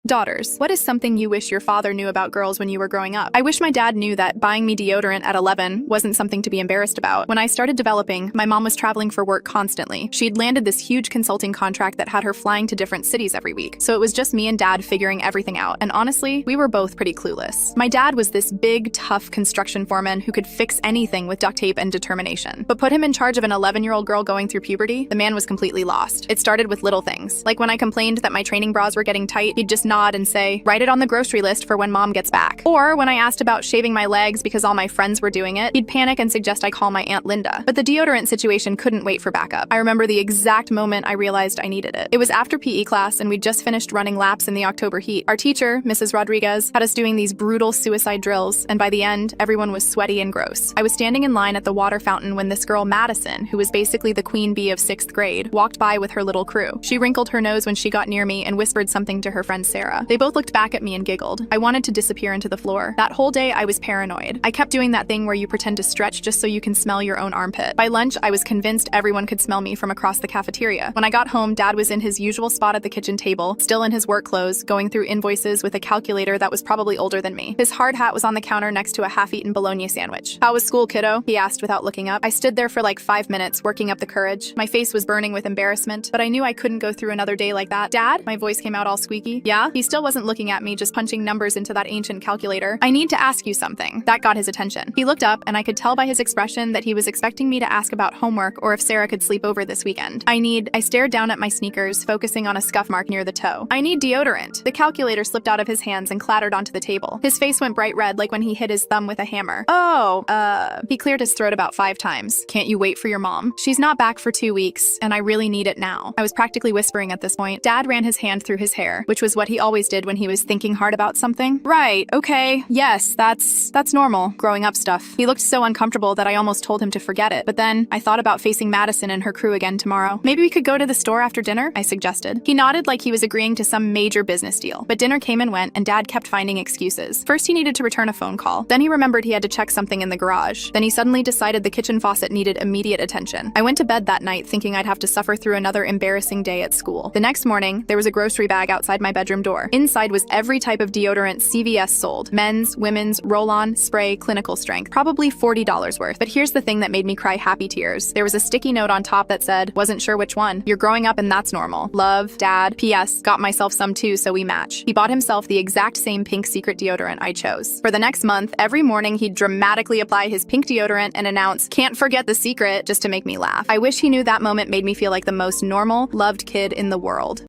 Daughters, what is something you wish your father knew about girls when you were growing up? I wish my dad knew that buying me deodorant at 11 wasn't something to be embarrassed about. When I started developing, my mom was traveling for work constantly. She'd landed this huge consulting contract that had her flying to different cities every week. So it was just me and dad figuring everything out. And honestly, we were both pretty clueless. My dad was this big, tough construction foreman who could fix anything with duct tape and determination. But put him in charge of an 11-year-old girl going through puberty, the man was completely lost. It started with little things. Like when I complained that my training bras were getting tight, he'd just nod and say, "Write it on the grocery list for when mom gets back." Or when I asked about shaving my legs because all my friends were doing it, he'd panic and suggest I call my Aunt Linda. But the deodorant situation couldn't wait for backup. I remember the exact moment I realized I needed it. It was after PE class and we'd just finished running laps in the October heat. Our teacher, Mrs. Rodriguez, had us doing these brutal suicide drills, and by the end, everyone was sweaty and gross. I was standing in line at the water fountain when this girl, Madison, who was basically the queen bee of 6th grade, walked by with her little crew. She wrinkled her nose when she got near me and whispered something to her friend Sarah. They both looked back at me and giggled. I wanted to disappear into the floor. That whole day, I was paranoid. I kept doing that thing where you pretend to stretch just so you can smell your own armpit. By lunch, I was convinced everyone could smell me from across the cafeteria. When I got home, Dad was in his usual spot at the kitchen table, still in his work clothes, going through invoices with a calculator that was probably older than me. His hard hat was on the counter next to a half-eaten bologna sandwich. "How was school, kiddo?" he asked without looking up. I stood there for like 5 minutes, working up the courage. My face was burning with embarrassment, but I knew I couldn't go through another day like that. "Dad?" My voice came out all squeaky. "Yeah?" He still wasn't looking at me, just punching numbers into that ancient calculator. "I need to ask you something." That got his attention. He looked up, and I could tell by his expression that he was expecting me to ask about homework or if Sarah could sleep over this weekend. I stared down at my sneakers, focusing on a scuff mark near the toe. "I need deodorant." The calculator slipped out of his hands and clattered onto the table. His face went bright red like when he hit his thumb with a hammer. He cleared his throat about 5 times. "Can't you wait for your mom? She's not back for 2 weeks, and I really need it now." I was practically whispering at this point. Dad ran his hand through his hair, which was what he always did when he was thinking hard about something. "Right, okay, yes, that's normal, growing up stuff." He looked so uncomfortable that I almost told him to forget it. But then I thought about facing Madison and her crew again tomorrow. "Maybe we could go to the store after dinner?" I suggested. He nodded like he was agreeing to some major business deal. But dinner came and went, and Dad kept finding excuses. First, he needed to return a phone call. Then he remembered he had to check something in the garage. Then he suddenly decided the kitchen faucet needed immediate attention. I went to bed that night thinking I'd have to suffer through another embarrassing day at school. The next morning, there was a grocery bag outside my bedroom door. Inside was every type of deodorant CVS sold. Men's, women's, roll-on, spray, clinical strength. Probably $40 worth. But here's the thing that made me cry happy tears. There was a sticky note on top that said, "Wasn't sure which one. You're growing up and that's normal. Love, Dad. P.S. Got myself some too, so we match." He bought himself the exact same pink secret deodorant I chose. For the next month, every morning he'd dramatically apply his pink deodorant and announce, "Can't forget the secret," just to make me laugh. I wish he knew that moment made me feel like the most normal, loved kid in the world.